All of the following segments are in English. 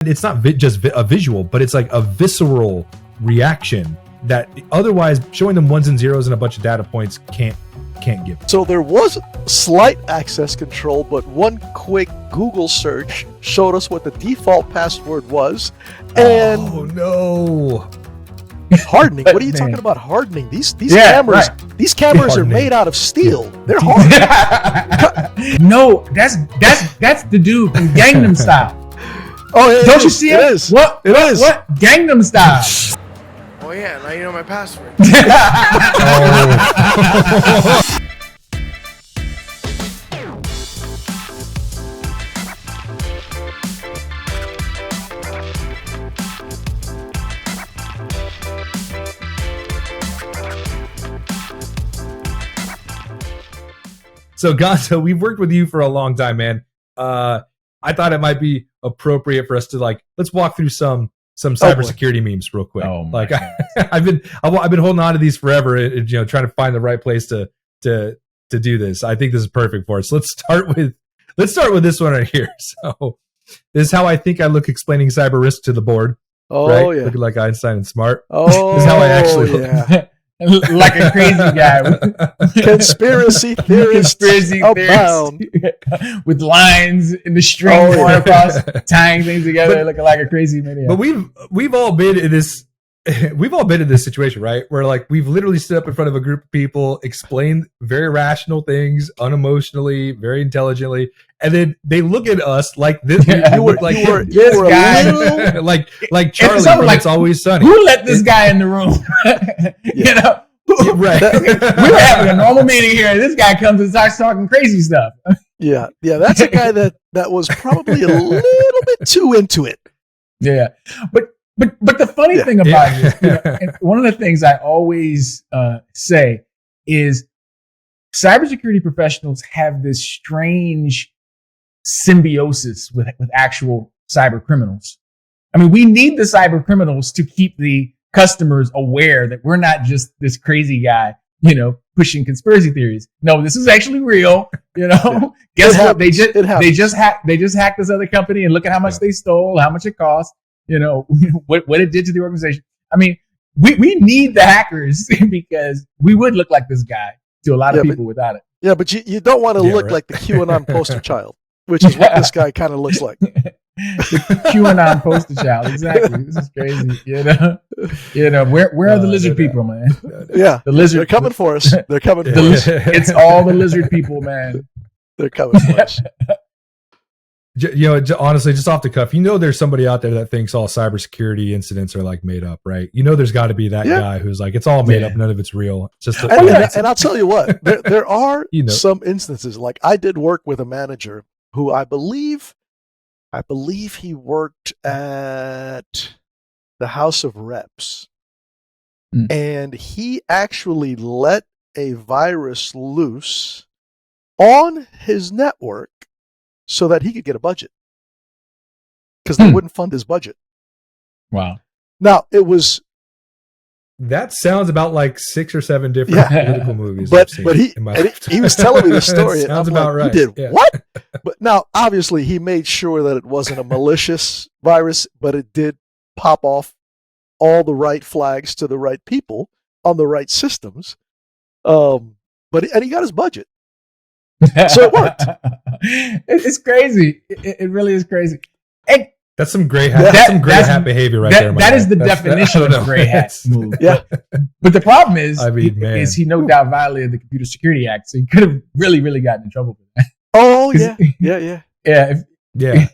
it's not just a visual, but it's like a visceral reaction that otherwise showing them ones and zeros and a bunch of data points can't give. So there was slight access control, but one quick Google search showed us what the default password was. And oh no. Hardening. What are you talking about hardening? These cameras, right. These cameras are made out of steel. They're hard. No, that's the dude from Gangnam Style. Oh, don't you see it? It is. What? It is. What? Gangnam Style. Oh yeah, now you know my password. So Gonzo, we've worked with you for a long time, man. I thought it might be appropriate for us to let's walk through some cybersecurity memes real quick. Oh my God. I've been holding on to these forever, trying to find the right place to do this. I think this is perfect for us. Let's start with this one right here. So this is how I think I look explaining cyber risk to the board. Oh right? Yeah, looking like Einstein and smart. Oh, this is how I actually look. Like a crazy guy. Conspiracy theorist abound. With lines in the string going across, tying things together, looking like a crazy maniac. But we've all been in this situation, right? Where we've literally stood up in front of a group of people, explained very rational things, unemotionally, very intelligently, and then they look at us like this. You were like Charlie from It's Always Sunny. Who let this guy in the room? Right. We were having a normal meeting here, and this guy comes and starts talking crazy stuff. Yeah. That's a guy that was probably a little bit too into it. Yeah, but the funny thing about it is, one of the things I always say is cybersecurity professionals have this strange symbiosis with actual cyber criminals. I mean, we need the cyber criminals to keep the customers aware that we're not just this crazy guy, pushing conspiracy theories. No, this is actually real. Guess what? They just hacked this other company, and look at how much they stole, how much it cost. What it did to the organization. I mean, we need the hackers because we would look like this guy to a lot of people without it. Yeah, but you don't want to look like the QAnon poster child, which is what this guy kind of looks like. The QAnon poster child, exactly. This is crazy. Where are the lizard people, man? Yeah, the lizard. They're coming for us. They're coming for us. It's all the lizard people, man. They're coming for us. Honestly, just off the cuff, there's somebody out there that thinks all cybersecurity incidents are made up, right? There's got to be that guy who's like, it's all made up, none of it's real. It's just and I'll tell you what, there are some instances. Like I did work with a manager who I believe he worked at the House of Reps, and he actually let a virus loose on his network so that he could get a budget, because they wouldn't fund his budget. Wow. Now, that sounds about like 6 or 7 different political movies. But he was telling me the story. Sounds about right. You did what? But now, obviously, he made sure that it wasn't a malicious virus, but it did pop off all the right flags to the right people on the right systems. And he got his budget. So it worked. It's crazy. It really is crazy. And that's some gray hat behavior right there. That is the definition of a gray hat move. Yeah. But the problem is, is he no doubt violated the Computer Security Act, so he could have really, really gotten in trouble for that. Oh yeah. Yeah.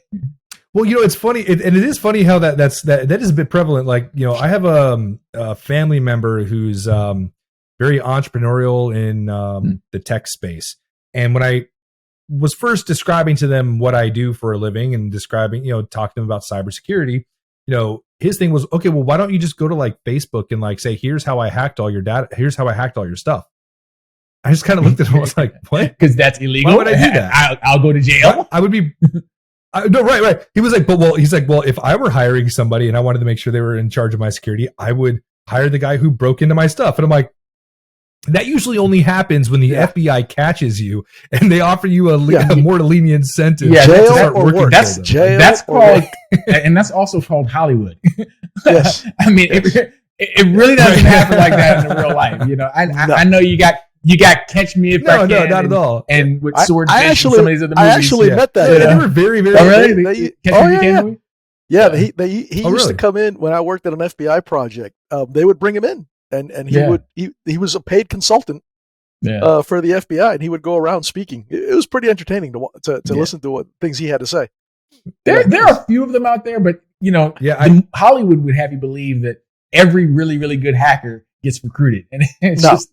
Well, it's funny, and it is funny how that is a bit prevalent. I have a family member who's very entrepreneurial in the tech space. And when I was first describing to them what I do for a living and describing, talking to them about cybersecurity, his thing was, okay, well, why don't you just go to Facebook and say, here's how I hacked all your data. Here's how I hacked all your stuff. I just kind of looked at him. I was like, what? Because that's illegal. Why would I do that? I'll go to jail. I would be. No, right. He was like, well, if I were hiring somebody and I wanted to make sure they were in charge of my security, I would hire the guy who broke into my stuff. And I'm like, that usually only happens when the FBI catches you and they offer you a more lenient sentence. Yeah, jail or work. That's called, and that's also called Hollywood. Yes. I mean, it really doesn't happen like that in real life. I know you got Catch Me If I Can. No, not at all. And with Swordfish and some of these other movies. I actually met that. They were very, very. Oh, really? Catch Me If You Can movie? Yeah, he used to come in when I worked at an FBI project. They would bring him in, and he was a paid consultant for the FBI, and he would go around speaking. It was pretty entertaining to listen to what things he had to say. There are a few of them out there, but Hollywood would have you believe that every really, really good hacker gets recruited, and it's just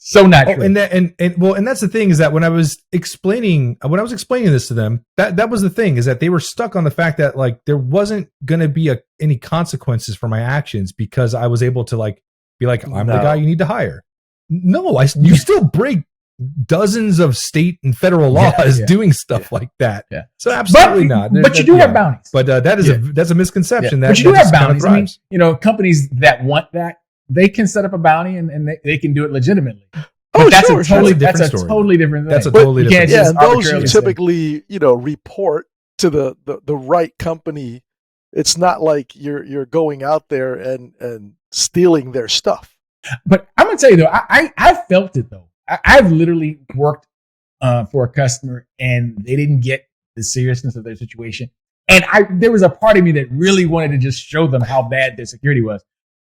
so not true. And that's the thing is that when I was explaining this to them, that was the thing is that they were stuck on the fact that like there wasn't going to be any consequences for my actions because I was able to like be like I'm the guy you need to hire. No, you still break dozens of state and federal laws doing stuff like that. Yeah. So absolutely not. But you do have bounties. But that's a misconception. But you do have bounties. I mean, companies that want that, they can set up a bounty and they can do it legitimately. But that's a totally different thing. That's a totally different thing. Yeah, and those you typically, report to the right company. It's not like you're going out there and stealing their stuff. But I'm gonna tell you though, I felt it though. I've literally worked for a customer and they didn't get the seriousness of their situation. And there was a part of me that really wanted to just show them how bad their security was.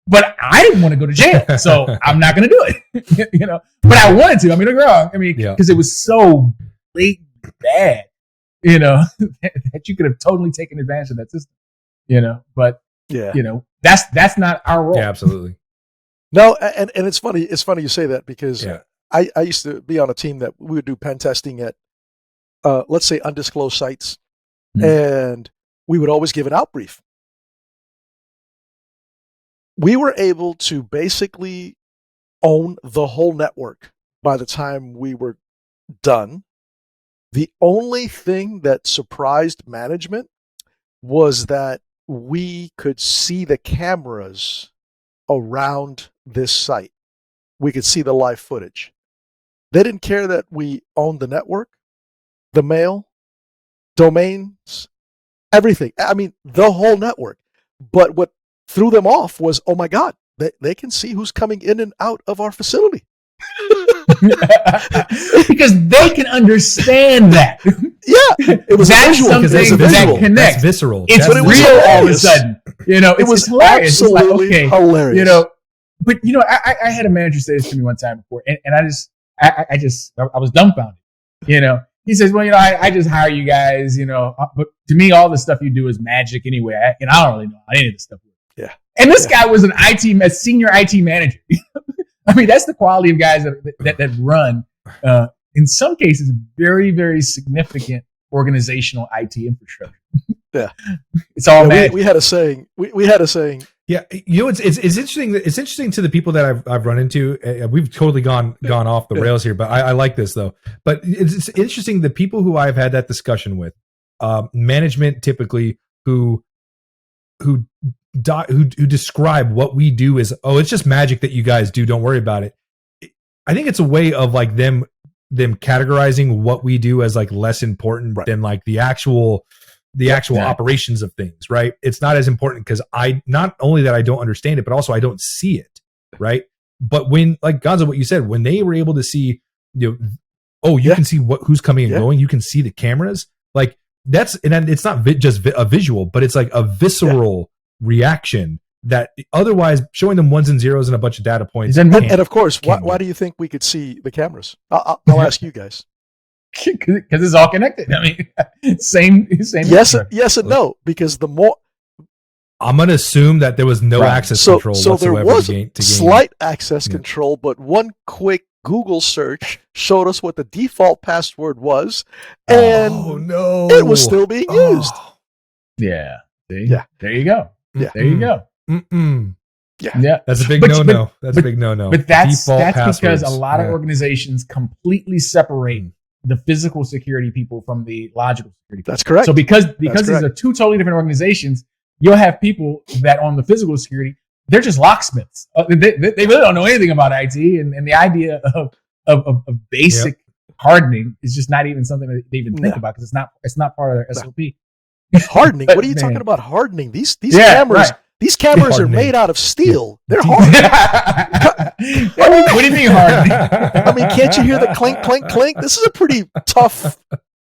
But I didn't want to go to jail, so I'm not going to do it. But I wanted to. I mean, don't get me wrong. I mean, because it was so blatantly bad, that you could have totally taken advantage of that system. But that's not our role. Yeah, absolutely. No, and it's funny. It's funny you say that because I used to be on a team that we would do pen testing at, let's say, undisclosed sites, and we would always give an out brief. We were able to basically own the whole network by the time we were done. The only thing that surprised management was that we could see the cameras around this site. We could see the live footage. They didn't care that we owned the network, the mail, domains, everything. I mean, the whole network. But what threw them off was, oh my God, they can see who's coming in and out of our facility. Because they can understand that. Yeah, it was something that connects. That's visceral. It's real all of a sudden. It was hilarious. Absolutely hilarious. But I had a manager say this to me one time before, and I was dumbfounded. He says, "Well, I just hire you guys. But to me, all the stuff you do is magic anyway. I don't really know how any of this stuff works." Yeah. And this guy was a senior IT manager. I mean, that's the quality of guys that run, in some cases, very, very significant organizational IT infrastructure. Yeah, it's all magic. We had a saying. We had a saying. Yeah, it's interesting. It's interesting to the people that I've run into. We've totally gone off the rails here, but I like this though. But it's interesting the people who I've had that discussion with, management typically who describe what we do as, oh, it's just magic that you guys do. Don't worry about it. I think it's a way of like them categorizing what we do as like less important than like the actual operations of things, right? It's not as important because not only that I don't understand it, but also I don't see it, right? But when, like Gonzo, what you said, when they were able to see, you can see who's coming and going, you can see the cameras, like and it's not just a visual, but it's like a visceral reaction that otherwise showing them ones and zeros and a bunch of data points. And of course, why do you think we could see the cameras? I'll ask you guys. Because it's all connected. I mean, same. Yes and no. Because the more I'm going to assume that there was no access control whatsoever. So there was slight access control, but one quick Google search showed us what the default password was, and it was still being used. Yeah. See? Yeah. There you go. Yeah. There you go. Yeah. That's a big no-no. That's a big no-no. But that's because a lot of organizations completely separate the physical security people from the logical security people. That's correct. So because these are two totally different organizations, you'll have people that on the physical security they're just locksmiths. They really don't know anything about IT, and the idea of basic hardening is just not even something that they even think about, because it's not part of their SOP. Hardening? What are you talking about hardening? These cameras. Right. These cameras are made out of steel. They're hard. What do you mean hardening? I mean, can't you hear the clink, clink, clink? This is a pretty tough.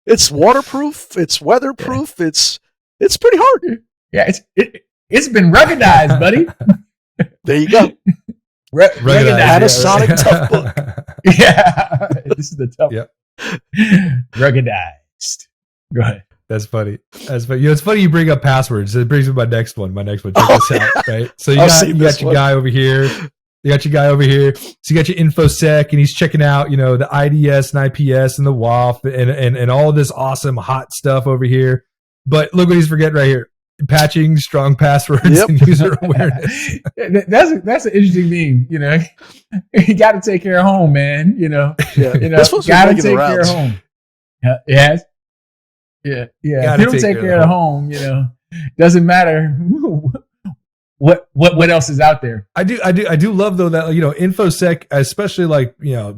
It's waterproof. It's weatherproof. It's pretty hard. Yeah, it's been ruggedized, buddy. There you go. Panasonic tough book. Yeah, this is the tough. Yep. Ruggedized. Go ahead. That's funny. That's funny. It's funny you bring up passwords. It brings me to my next one. Check this out. Right. So you got your guy over here. You got your guy over here. So you got your InfoSec, and he's checking out, the IDS and IPS and the WAF and all this awesome hot stuff over here. But look what he's forgetting right here. Patching, strong passwords, and user awareness. That's an interesting theme. You got to take care of home, man. Got to take care of home. Yes. Yeah. If you don't take care of home, doesn't matter what else is out there. I do love though that InfoSec, especially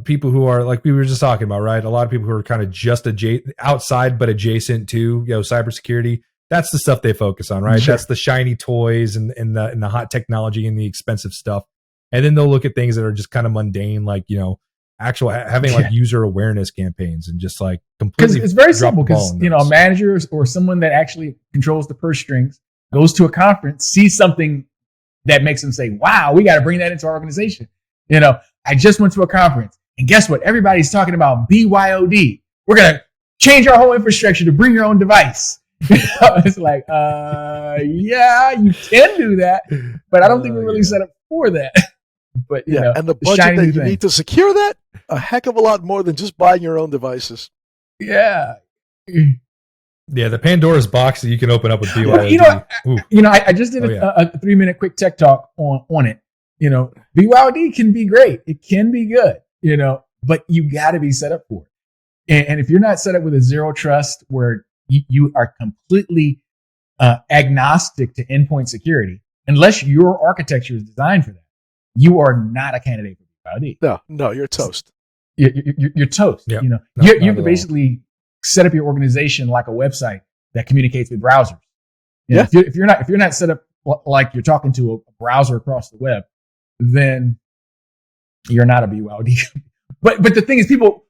people who are like we were just talking about, right? A lot of people who are kind of just outside but adjacent to cybersecurity. That's the stuff they focus on, right? Sure. That's the shiny toys and the hot technology and the expensive stuff. And then they'll look at things that are just kind of mundane, like, actual having like user awareness campaigns and just like completely. Because it's very simple, because, a manager or someone that actually controls the purse strings goes to a conference, sees something that makes them say, wow, we got to bring that into our organization. I just went to a conference, and guess what? Everybody's talking about BYOD. We're going to change our whole infrastructure to bring your own device. It's like, yeah, you can do that, but I don't think we're really set up for that. But and the budget that you need to secure that, a heck of a lot more than just buying your own devices. Yeah. Yeah, the Pandora's box that you can open up with BYOD. I just did a 3-minute quick tech talk on it. BYOD can be great. It can be good, but you got to be set up for it. And if you're not set up with a zero trust where you are completely agnostic to endpoint security, unless your architecture is designed for that, you are not a candidate for BYOD. No, you're toast. You're toast. Yep. You have to basically set up your organization like a website that communicates with browsers. If you're not set up like you're talking to a browser across the web, then you're not a BYOD. But the thing is, people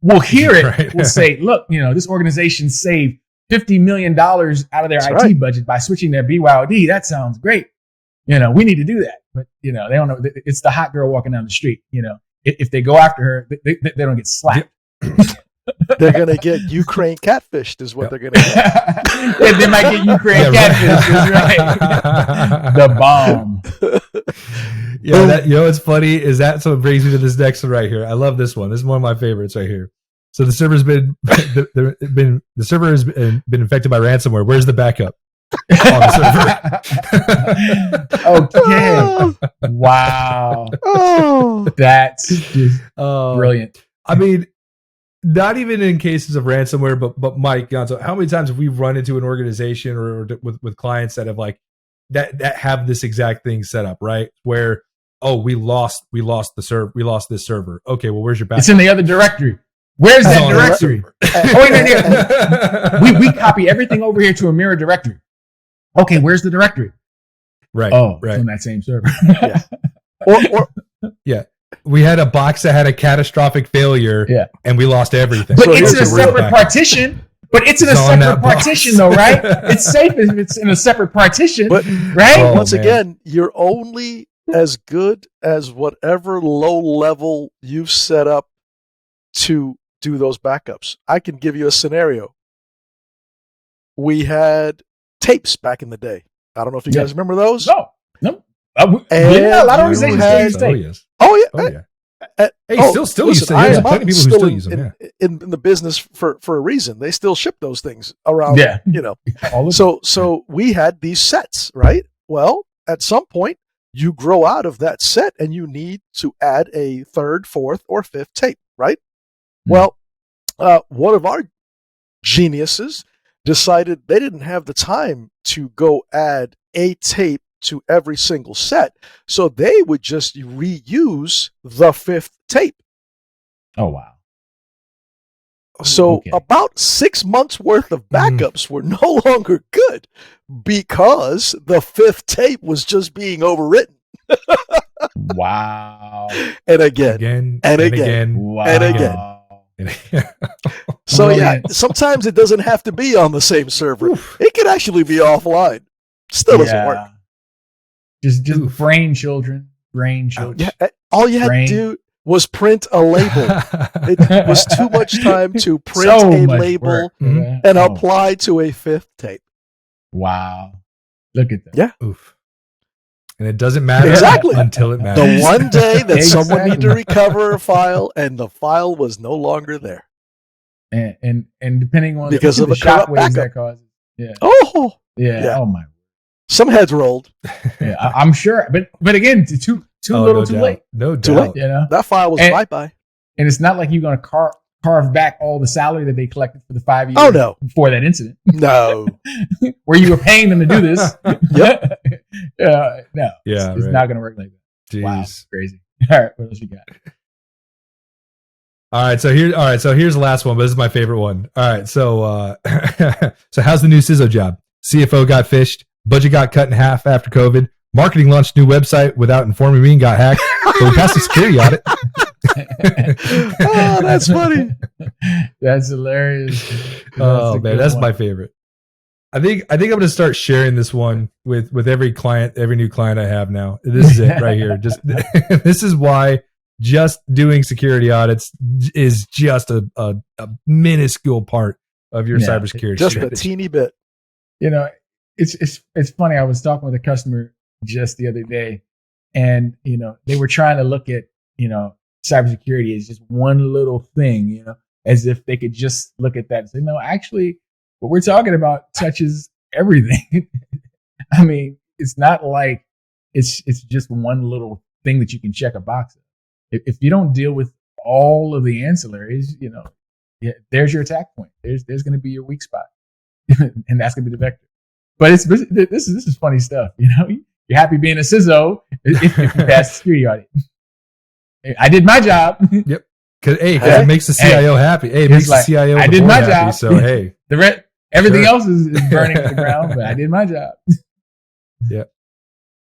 will hear it, right. Will say, look, this organization saved $50 million out of their IT budget by switching their BYOD. That sounds great. We need to do that. But, they don't know. It's the hot girl walking down the street. If they go after her, they don't get slapped. They're going to get Ukraine catfished is what they're going to get. They might get Ukraine catfished. Right. The bomb. What's funny is that's what brings me to this next one right here. I love this one. This is one of my favorites right here. So the server's been infected by ransomware. Where's the backup? On the server. Okay. Wow. That's just brilliant. I mean, not even in cases of ransomware, but Mike Gonzo, how many times have we run into an organization or with clients that have that have this exact thing set up, right? Where we lost this server. Okay, well, where's your backup? It's in the other directory. Where's that directory? We copy everything over here to a mirror directory. Okay, where's the directory? Right. It's on that same server. Yeah. We had a box that had a catastrophic failure, and we lost everything. But it's in a separate partition. But it's in a separate partition, though, right? It's safe if it's in a separate partition, right? Once again, you're only as good as whatever low level you've set up to do those backups. I can give you a scenario. We had tapes back in the day. I don't know if you guys remember those. No. A lot of organizations still use tape. Oh yeah. Hey, still use them. There's plenty of people who still use them. In the business for a reason. They still ship those things around. So we had these sets, right? Well, at some point, you grow out of that set and you need to add a third, fourth, or fifth tape, right? Well, one of our geniuses decided they didn't have the time to go add a tape to every single set. So they would just reuse the 5th tape. Oh, wow. So about 6 months worth of backups were no longer good because the 5th tape was just being overwritten. Wow. And again. Wow. And again. So yeah, sometimes it doesn't have to be on the same server. Oof. It could actually be offline. Still doesn't work. Just brain children. Yeah, all you had to do was print a label. It was too much time to print a label and apply to a 5th tape. Wow. Look at that. Yeah. Oof. And it doesn't matter until it matters. The one day that someone needed to recover a file and the file was no longer there. And depending on because of the a corrupt shockwaves backup. that causes. Yeah. Oh. Yeah. Oh my. Some heads rolled. Yeah, I'm sure. But again, too little, too late. No doubt. Too late. You know? That file was bye-bye. And it's not like you're going to carve back all the salary that they collected for the 5 years before that incident. No. Where you were paying them to do this. Yep. No. Yeah. It's not going to work like that. Jeez. Wow. Crazy. All right. What else you got? All right. So here's the last one, but this is my favorite one. All right. So, so how's the new CISO job? CFO got fished. Budget got cut in half after COVID. Marketing launched new website without informing me and got hacked. So we passed the security audit. Oh, that's funny. That's hilarious. Oh man, that's my favorite. I think I'm going to start sharing this one with every client, every new client I have now. This is it right here. Just this is why just doing security audits is just a minuscule part of your cybersecurity just strategy. A teeny bit. You know, it's funny. I was talking with a customer just the other day, and you know, they were trying to look at, you know, cybersecurity as just one little thing, you know, as if they could just look at that and say, no, actually, what we're talking about touches everything. I mean, it's not like it's just one little thing that you can check a box of. If you don't deal with all of the ancillaries, you know, there's your attack point. There's going to be your weak spot, and that's going to be the vector. But this is funny stuff. You know, you're happy being a CISO if you pass the security audit. I did my job. Yep. Because it makes the CIO happy. Hey, it makes the CIO. I did my happy, job. So hey, everything else is burning to the ground, but I did my job. Yeah.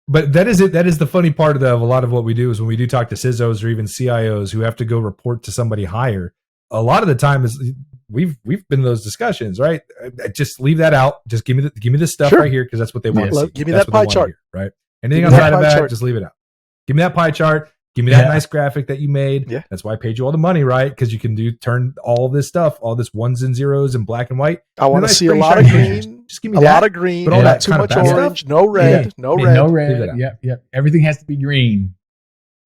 But that is it. That is the funny part of a lot of what we do is when we do talk to CISOs or even CIOs who have to go report to somebody higher. A lot of the time is we've been in those discussions, right? Just leave that out. Just give me this stuff right here because that's what they want to see. Give me that pie chart, right? Anything outside of that, just leave it out. Give me that pie chart. Give me that nice graphic that you made. Yeah. That's why I paid you all the money, right? Because you can turn all this stuff, all this ones and zeros in black and white. I want to see a lot of green. Just give me a lot of green. But all that too much orange. stuff. No red. No red. No red. Yep. Everything has to be green.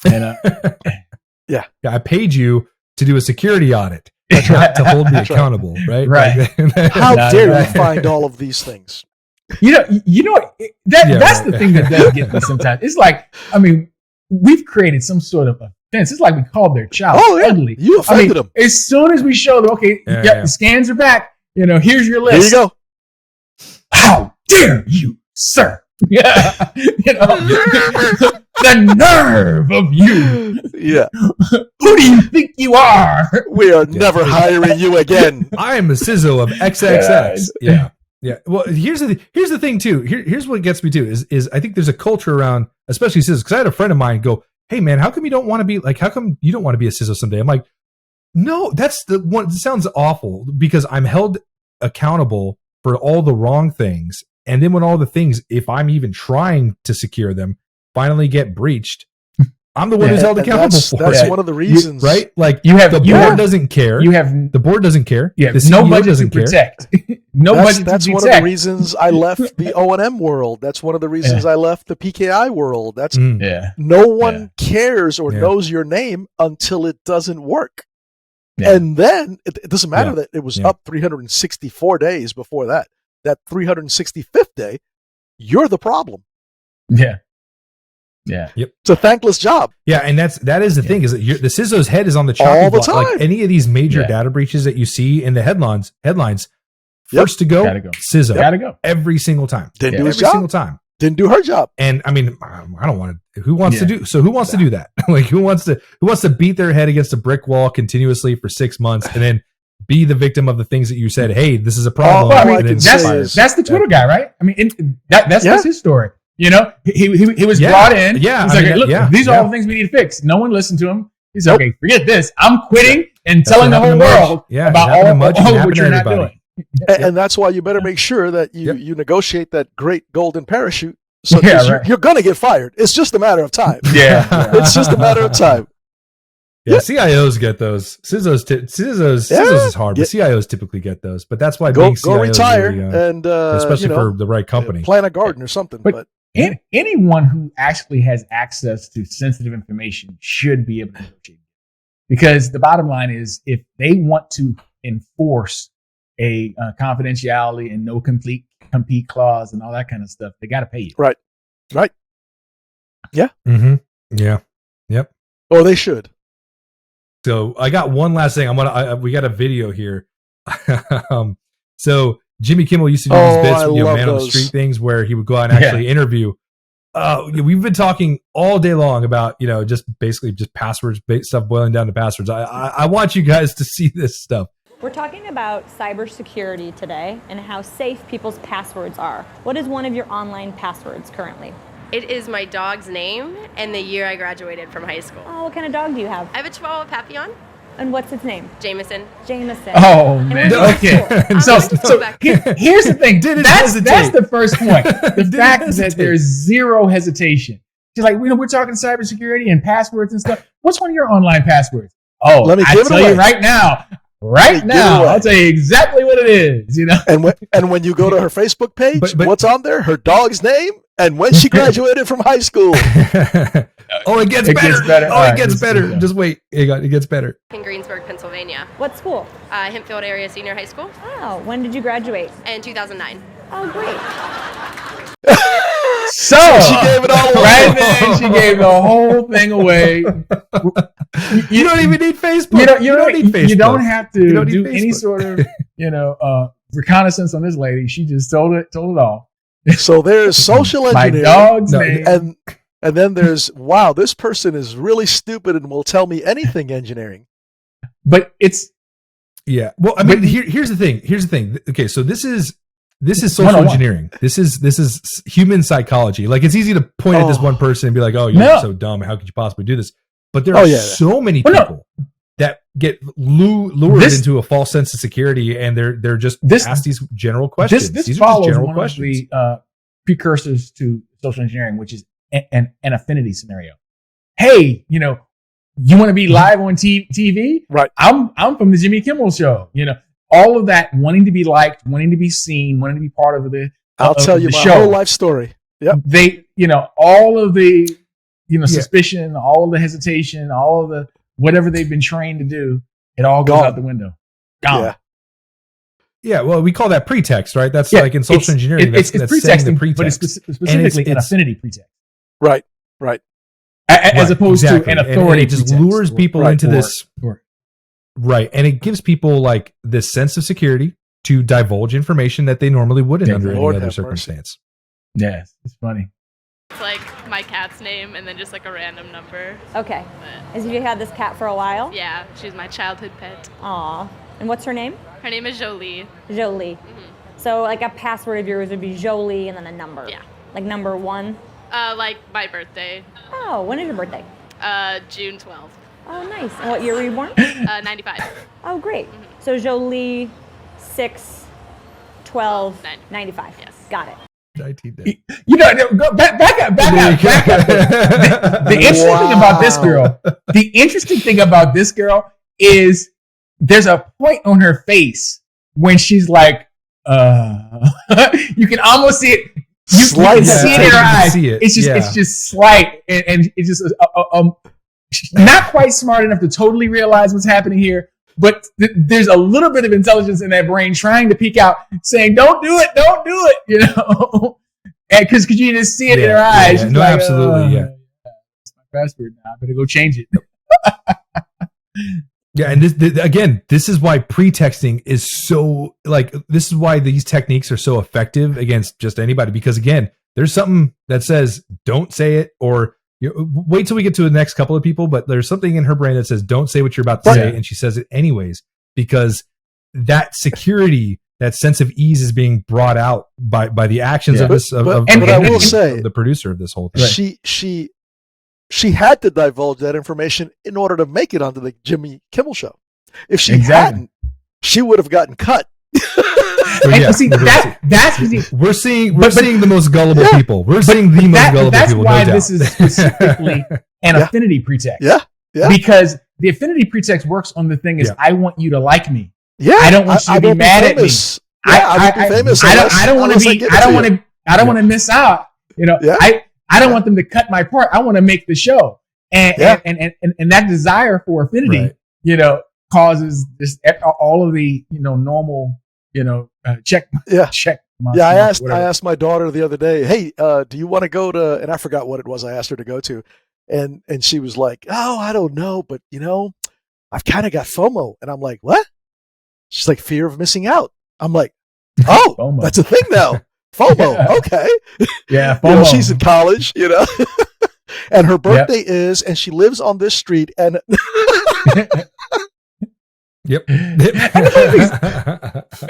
And, yeah. I paid you to do a security audit, not to hold me accountable, right? Right. How dare you find all of these things? You know that's the thing that does get me sometimes. It's like, I mean, we've created some sort of offense. It's like we called their child ugly. You offended them. As soon as we show them, okay, the scans are back. You know, here's your list. Here you go. How dare you, sir? Yeah, you know, the nerve of you. Yeah. Who do you think you are? We are never hiring you again. I am a CISO of XXX. Yeah. Yeah. Well, here's the thing too. Here's what gets me too is I think there's a culture around, especially CISOs, because I had a friend of mine go, hey man, how come you don't want to be like, how come you don't want to be a CISO someday? I'm like, no, that's the one. It sounds awful because I'm held accountable for all the wrong things. And then when all the things, if I'm even trying to secure them, finally get breached, I'm the one who's held accountable for it. That's one of the reasons, right? Like the board doesn't care. The board doesn't care. Yeah, the no budget to protect. That's one of the reasons I left the O&M world. That's one of the reasons I left the PKI world. That's no one cares or knows your name until it doesn't work. Yeah. And then it doesn't matter that it was up 364 days before that. That 365th day, you're the problem. Yeah. Yeah. Yep. It's a thankless job. Yeah, and that is the thing is that the CISO's head is on the chopping all the block. time. Like any of these major data breaches that you see in the headlines, first to go, CISO. Gotta go every single time. Didn't do his every job. single time. Didn't do her job. And I mean, I don't want to. Who wants to do? So who wants to do that? Like, who wants to beat their head against a brick wall continuously for 6 months and then be the victim of the things that you said? Hey, this is a problem. That's the Twitter guy, right? I mean, that's his story. You know, he was brought in. Yeah, he's like, look, these are all the things we need to fix. No one listened to him. He's like, okay, forget this. I'm quitting and telling the whole world about all what you're not doing. And that's why you better make sure that you negotiate that great golden parachute. So you're going to get fired. It's just a matter of time. It's just a matter of time. Yeah, CIOs get those. CISOs is hard, but CIOs typically get those. But that's why being CIO retire really, and especially for the right company, plant a garden or something. But anyone who actually has access to sensitive information should be able to negotiate. Because the bottom line is, if they want to enforce a confidentiality and no compete clause and all that kind of stuff, they got to pay you. Right. Yeah. Mm-hmm. Yeah. Yep. Oh, they should. So I got one last thing. We got a video here. So Jimmy Kimmel used to do these bits, man on the street things, where he would go out and actually interview. We've been talking all day long about, just basically just passwords, stuff boiling down to passwords. I want you guys to see this stuff. We're talking about cybersecurity today and how safe people's passwords are. What is one of your online passwords currently? It is my dog's name and the year I graduated from high school. Oh, what kind of dog do you have? I have a Chihuahua Papillon. And what's its name? Jameson. Oh, man. Okay. So here's the thing. That's the first point. The fact that there's zero hesitation. She's like, we're talking cybersecurity and passwords and stuff. What's one of your online passwords? Oh, let me tell you right now. I'll tell you exactly what it is. And when you go to her Facebook page, what's on there? Her dog's name and when she graduated from high school. It gets better. It gets better. Just wait. It gets better. In Greensburg, Pennsylvania. What school? Hempfield Area Senior High School. Oh, when did you graduate? In 2009. Oh, great. So she gave it all away. Right then, she gave the whole thing away. You don't even need Facebook. You don't need Facebook. You don't have to do any sort of reconnaissance on this lady. She just told it all. So there's social engineering. My dog's name. And then there's, wow, this person is really stupid and will tell me anything engineering. But it's... Yeah. Well, I mean, here's the thing. Okay, so this is social engineering. This is human psychology. Like, it's easy to point at this one person and be like, oh, you're so dumb. How could you possibly do this? But there are so many people that get lured into a false sense of security, and they're just asked these general questions. This follows one of the precursors to social engineering, which is an affinity scenario. Hey, you want to be live on TV? Right. I'm from the Jimmy Kimmel show. All of that, wanting to be liked, wanting to be seen, wanting to be part of the I'll tell you my whole life story. Yep. They, all of the, suspicion, all of the hesitation, all of the whatever they've been trained to do, it all goes out the window. Gone. Yeah, well, we call that pretext, right? That's like in social engineering. That's pretexting, pretext. But it's specifically an affinity pretext. Right. As opposed to an authority. And it just lures people into this. Right. And it gives people like this sense of security to divulge information that they normally wouldn't under any other circumstance. Yes, it's funny. It's like my cat's name and then just like a random number. Okay. Have you had this cat for a while? Yeah, she's my childhood pet. Aw. And what's her name? Her name is Jolie. Jolie. Mm-hmm. So like a password of yours would be Jolie and then a number. Yeah. Like number 1? Like my birthday. Oh, when is your birthday? June 12th. Oh, nice. And what year were you born? 95. Oh, great. Mm-hmm. So Jolie, 6, 12, 95. Yes. Got it. Go back up. The interesting thing about this girl, is there's a point on her face when she's like, you can almost see it. You can see it in her eyes. It's just slight, and it's just not quite smart enough to totally realize what's happening here. But there's a little bit of intelligence in that brain trying to peek out, saying, "Don't do it, because you just see it in her eyes. Yeah. No, like, absolutely, It's my password now. I better go change it. Yeah, and this is why pretexting is so this is why these techniques are so effective against just anybody, because again, there's something that says don't say it, or wait till we get to the next couple of people. But there's something in her brain that says don't say what you're about to say, and she says it anyways because that security, that sense of ease, is being brought out by the actions of this. But I will say, the producer of this whole thing, she had to divulge that information in order to make it onto the Jimmy Kimmel show. If she hadn't, she would have gotten cut. See, we're seeing the most gullible people. We're seeing the most gullible that's people. That's why no this is specifically an affinity pretext. Yeah. Because the affinity pretext works on the thing is I want you to like me. Yeah. I don't want you to be mad at me. I want to be famous. I don't want to be. I don't want to miss out. You know. Yeah. I don't want them to cut my part. I want to make the show. And that desire for affinity, causes this all of the normal check. I asked my daughter the other day, hey, do you want to go to, and I forgot what it was I asked her to go to, and she was like, oh, I don't know, but I've kind of got FOMO. And I'm like, what? She's like, fear of missing out. I'm like, oh, FOMO. That's a thing now. FOMO. Okay. Yeah. FOMO. She's in college, and her birthday is, and she lives on this street, and Yep.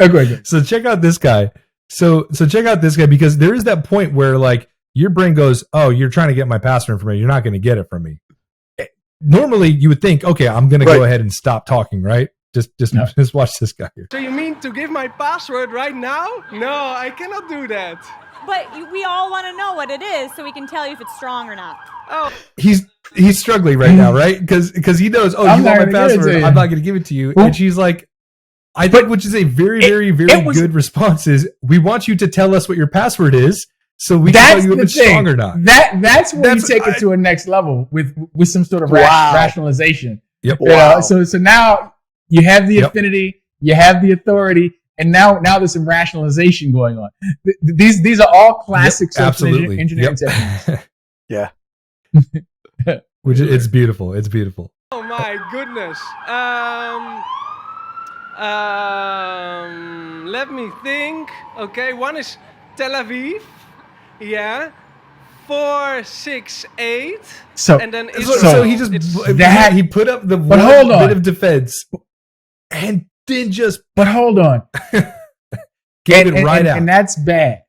Okay. So check out this guy. So check out this guy, because there is that point where like your brain goes, oh, you're trying to get my password information. You're not going to get it from me. Normally you would think, okay, I'm going to go ahead and stop talking, right? Just watch this guy here. So you mean to give my password right now? No, I cannot do that. But we all want to know what it is so we can tell you if it's strong or not. Oh. He's struggling right now, right? Because he knows, you want my password, I'm not going to give it to you. And she's like, I think, which is a very, very, very good response, is we want you to tell us what your password is so we can tell you if it's strong or not. That's when you take it to a next level with some sort of rationalization. Yep. Wow. So now you have the affinity, you have the authority, and now there's some rationalization going on. These are all classic social engineering techniques. Yeah. Which it's beautiful. It's beautiful. Oh my goodness. Let me think. Okay, one is Tel Aviv. Yeah. 468. So and then so he just he put up the one bit of defense and then just hold on. Gave it right out. And that's bad.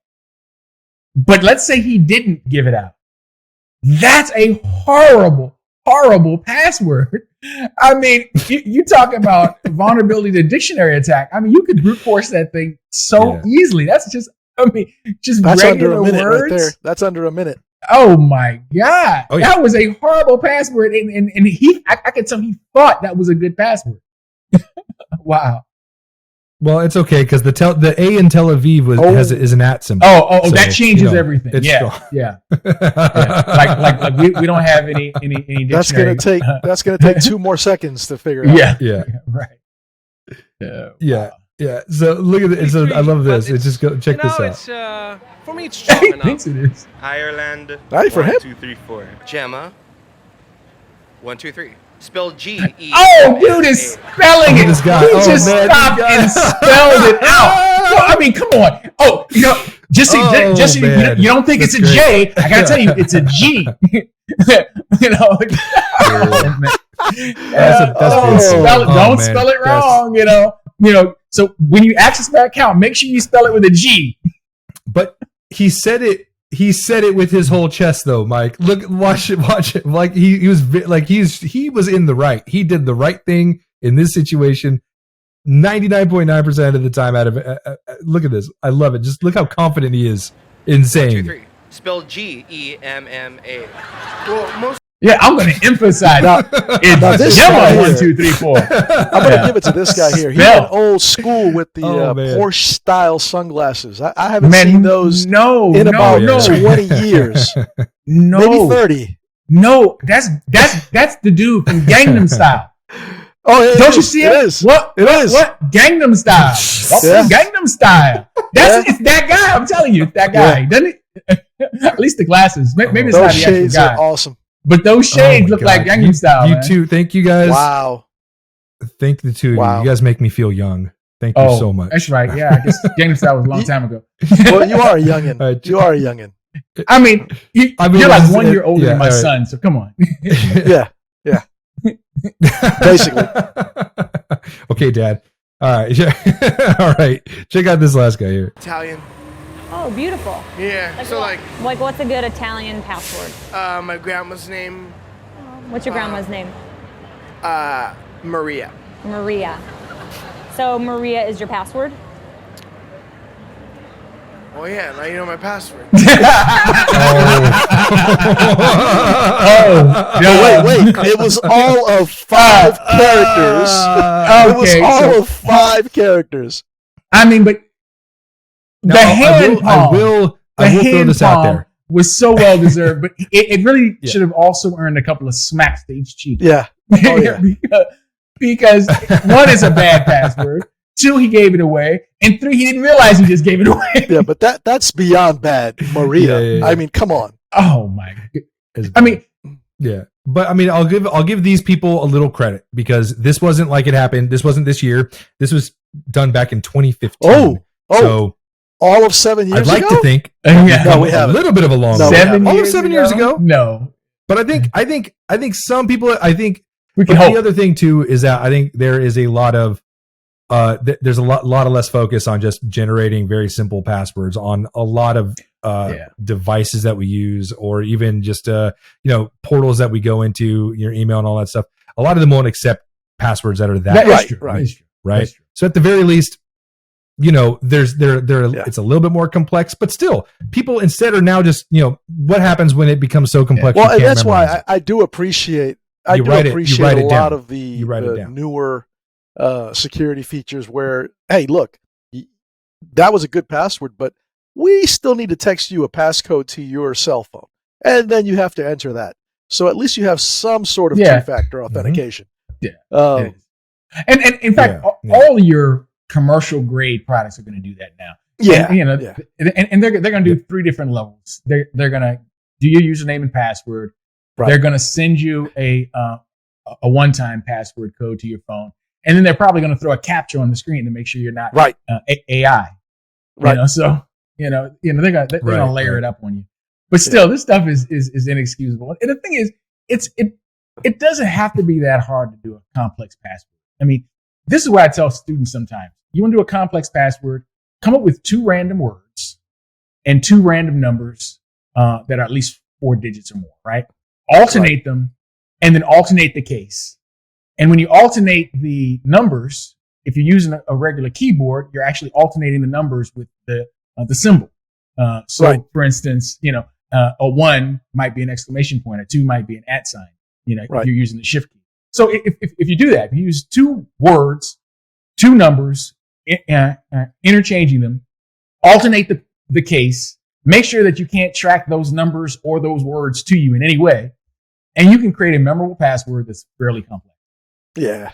But let's say he didn't give it out. That's a horrible, horrible password. I mean, you talk about vulnerability to dictionary attack. I mean, you could brute force that thing so easily. That's just that's under a minute words. Right there. That's under a minute. Oh my God. Oh, yeah. That was a horrible password. And I could tell he thought that was a good password. Wow. Well, it's okay because the A in Tel Aviv is an at symbol. So, that changes everything. Yeah. Like we don't have any dictionary. That's gonna take 2 more seconds to figure out. Yeah. Right. Yeah. So look at it. I love this. It's just go check this out. It's for me. It's strong enough. Thinks it is. Ireland. Right for him. 1, 2, 3, 4. Gemma. 1, 2, 3. Spell G-E. Oh, dude is spelling it. This guy. He just stopped and spelled it out. No, I mean, come on. Oh, just so you don't think it's a J. I gotta tell you, it's a G. Don't spell it wrong. So when you access my account, make sure you spell it with a G. But he said it. He said it with his whole chest, though, Mike. Look, watch it. Like he was in the right. He did the right thing in this situation 99.9% of the time. Out of look at this. I love it. Just look how confident he is in saying. 1, 2, 3. Spell G-E-M-M-A. Well, I'm going to emphasize it's Gemma 1, 2, 3, 4. I'm going to give it to this guy here. He's old school with the Porsche style sunglasses. I haven't seen those in about 20 years. Maybe 30. No, that's the dude from Gangnam Style. Oh, yeah, don't you see it? It is. What? It is. What? Gangnam Style. Gangnam Style. It's that guy. I'm telling you, it's that guy. Doesn't it? At least the glasses. Maybe it's not the actual guy. Those shades are awesome. But those shades look like Gangnam Style. You too. Thank you guys. Wow. Thank the two of you. You guys make me feel young. Thank you so much. That's right. Yeah, I guess Gangnam Style was a long time ago. Well, you are a youngin'. You are a youngin'. I mean, you're like 1 year older than my son, so come on. Yeah. Basically. Okay, Dad. All right. All right. Check out this last guy here. Italian. Oh, beautiful. Yeah. Like what's a good Italian password? My grandma's name. What's your grandma's name? Maria. Maria. So Maria is your password? Oh yeah, now you know my password. Wait. It was all of 5 characters. It was all of 5 characters. I mean, but the hand palm. I will throw this out there. Was so well deserved, but it really should have also earned a couple of smacks to each cheek. Yeah. Oh, yeah. because 1 is a bad password. 2, he gave it away, and 3, he didn't realize he just gave it away. Yeah, but that's beyond bad, Maria. Yeah. I mean, come on. Oh my god. I mean, yeah, but I mean, I'll give these people a little credit because this wasn't like it happened. This wasn't this year. This was done back in 2015. So all of 7 years ago. I'd like to think. No, we have a little bit of a long. No, 7 years ago. No, but I think some people. I think we can hope. The other thing too is that I think there is a lot of. There's a lot of less focus on just generating very simple passwords on a lot of devices that we use, or even just portals that we go into, your email and all that stuff. A lot of them won't accept passwords that are that right. So at the very least, it's a little bit more complex, but still, people instead are now just what happens when it becomes so complex. Well, and that's why I do appreciate a lot of the newer security features where, hey, look, that was a good password, but we still need to text you a passcode to your cell phone, and then you have to enter that. So at least you have some sort of two-factor authentication. Yeah, and in fact, all your commercial grade products are going to do that now. Yeah, and they're going to do 3 different levels. They're going to do your username and password. Right. They're going to send you a one-time password code to your phone. And then they're probably going to throw a captcha on the screen to make sure you're not AI. Right. So they're going to layer it up on you. But still, this stuff is inexcusable. And the thing is, it doesn't have to be that hard to do a complex password. I mean, this is what I tell students sometimes. You want to do a complex password, come up with 2 random words and 2 random numbers that are at least 4 digits or more, right? Alternate them, and then alternate the case. And when you alternate the numbers, if you're using a regular keyboard, you're actually alternating the numbers with the symbol. For instance, a 1 might be an exclamation point, a 2 might be an @ sign. If you're using the shift key. So if you do that, if you use 2 words, 2 numbers, interchanging them, alternate the case, make sure that you can't track those numbers or those words to you in any way, and you can create a memorable password that's fairly complex. Yeah.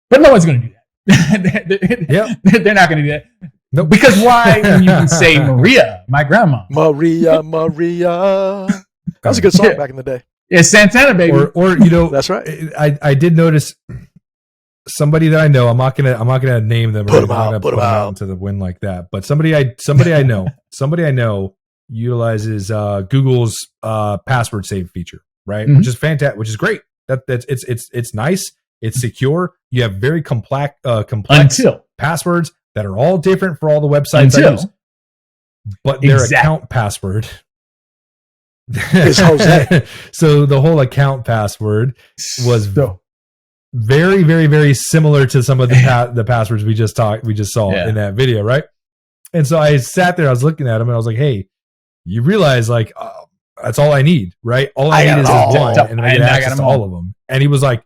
But no one's going to do that. They're not going to do that. Nope. Because why when you can say Maria, my grandma? Maria. That was a good song back in the day. Yeah, Santana, baby. Or that's right. I did notice somebody that I know. I'm not gonna name them. Put them out into the wind like that. But somebody I know utilizes Google's password save feature, right? Which is fantastic, which is great. It's nice. It's secure. You have very complex passwords that are all different for all the websites I use. But their account password is Jose. So the whole account password was very, very, very similar to some of the passwords we just saw in that video, right? And so I sat there, I was looking at him, and I was like, "Hey, you realize that's all I need, right? All I need is one, and I get access to all of them." And he was like,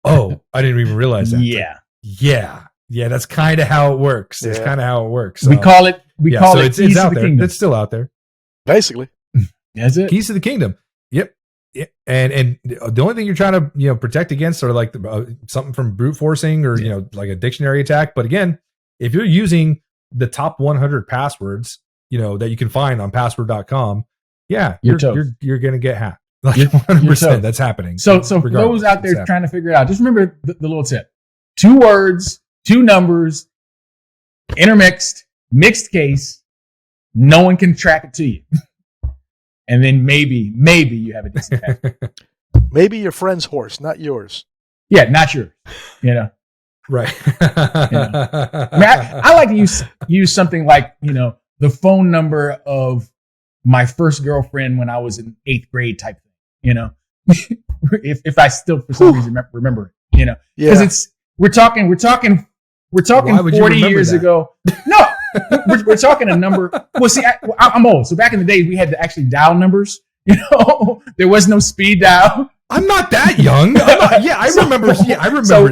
"Oh, I didn't even realize that." Yeah. That's kind of how it works. That's kind of how it works. So, we call it. It's out there. Kingdom. It's still out there. Basically, that's it. Keys to the kingdom. Yep. And the only thing you're trying to protect against are like something from brute forcing or like a dictionary attack. But again, if you're using the top 100 passwords, that you can find on password.com, you're going to get hacked. Like 100%, that's happening. So for those out there trying to figure it out, just remember the little tip: 2 words, 2 numbers, intermixed, mixed case, No one can track it to you. And then maybe you have a decent password. Maybe your friend's horse, not yours. Yeah, not yours. You know. Right. I mean, I like to use something like, you know, the phone number of my first girlfriend when I was in 8th grade type thing, you know, if I still for some reason remember it, you know, because we're talking 40 years ago. No, we're talking a number. Well, see, I'm old. So back in the day, we had to actually dial numbers, you know, there was no speed dial. I'm not that young. I remember. Yeah, I remember. So,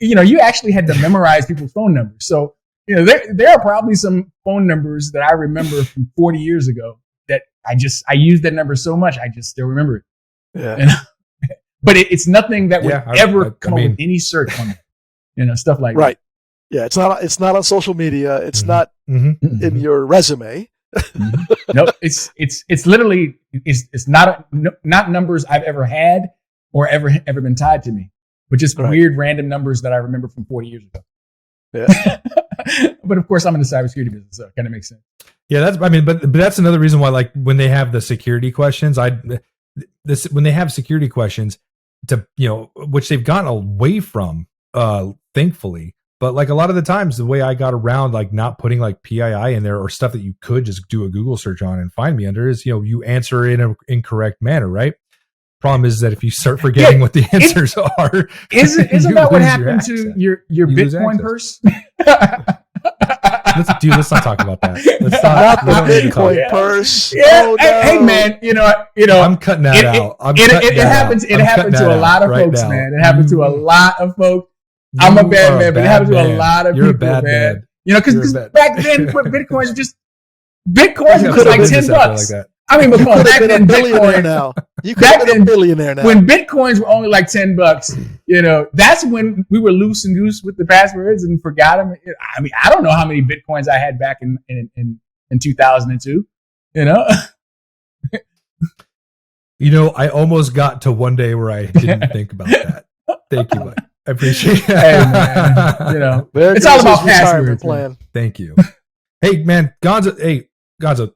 you know, you actually had to memorize people's phone numbers. So, you know, there are probably some phone numbers that I remember from 40 years ago that I used that number so much I just still remember it. Yeah. You know? But it's nothing that would ever come up with any search on it. You know, stuff like that. Yeah, it's not on social media. It's not in your resume. Nope. It's literally it's not numbers I've ever had or ever been tied to me, but just weird random numbers that I remember from 40 years ago. Yeah. But of course, I'm in the cybersecurity business, so it kind of makes sense. Yeah, but that's another reason why, like, when they have the security questions, when they have security questions to, you know, which they've gotten away from, thankfully. But like a lot of the times, the way I got around like not putting like PII in there or stuff that you could just do a Google search on and find me under is, you know, you answer in an incorrect manner, right? Problem is that if you start forgetting what the answers are, isn't that what happened to your Bitcoin purse? Let's not talk about that. Let's not the Bitcoin purse. Yeah. Oh, no. Hey, man, you know. I'm cutting that out. It happens to a lot of folks, man. It happens to a lot of folks. I'm a bad man, but it happens to a lot of people, man. You know, because back then, Bitcoin was like $10. Like I mean, but come on, back then, Bitcoin now. You could have been a billionaire now. When Bitcoins were only like $10, you know, that's when we were loose and goose with the passwords and forgot them. I mean, I don't know how many Bitcoins I had back in 2002, you know? You know, I almost got to one day where I didn't think about that. Thank you, Mike. I appreciate it. Hey, man, you know, it's all about passwords. Plan. Thank you. Hey, man, Gonzo,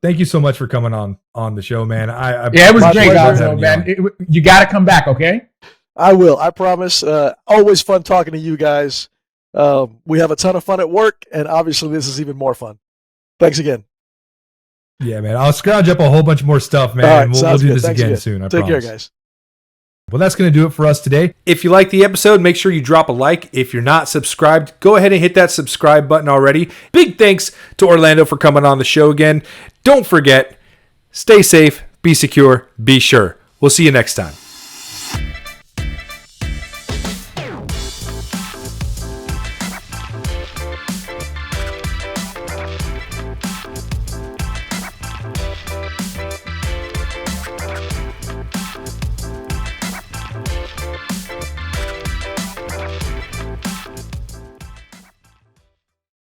thank you so much for coming on the show, man. It was great, Gonzo, man. You got to come back, okay? I will. I promise. Always fun talking to you guys. We have a ton of fun at work, and obviously this is even more fun. Thanks again. Yeah, man. I'll scrounge up a whole bunch more stuff, man. Right, we'll do this again soon. I Take promise. care, guys. Well, that's going to do it for us today. If you like the episode, make sure you drop a like. If you're not subscribed, go ahead and hit that subscribe button already. Big thanks to Orlando for coming on the show again. Don't forget, stay safe, be secure, be sure. We'll see you next time.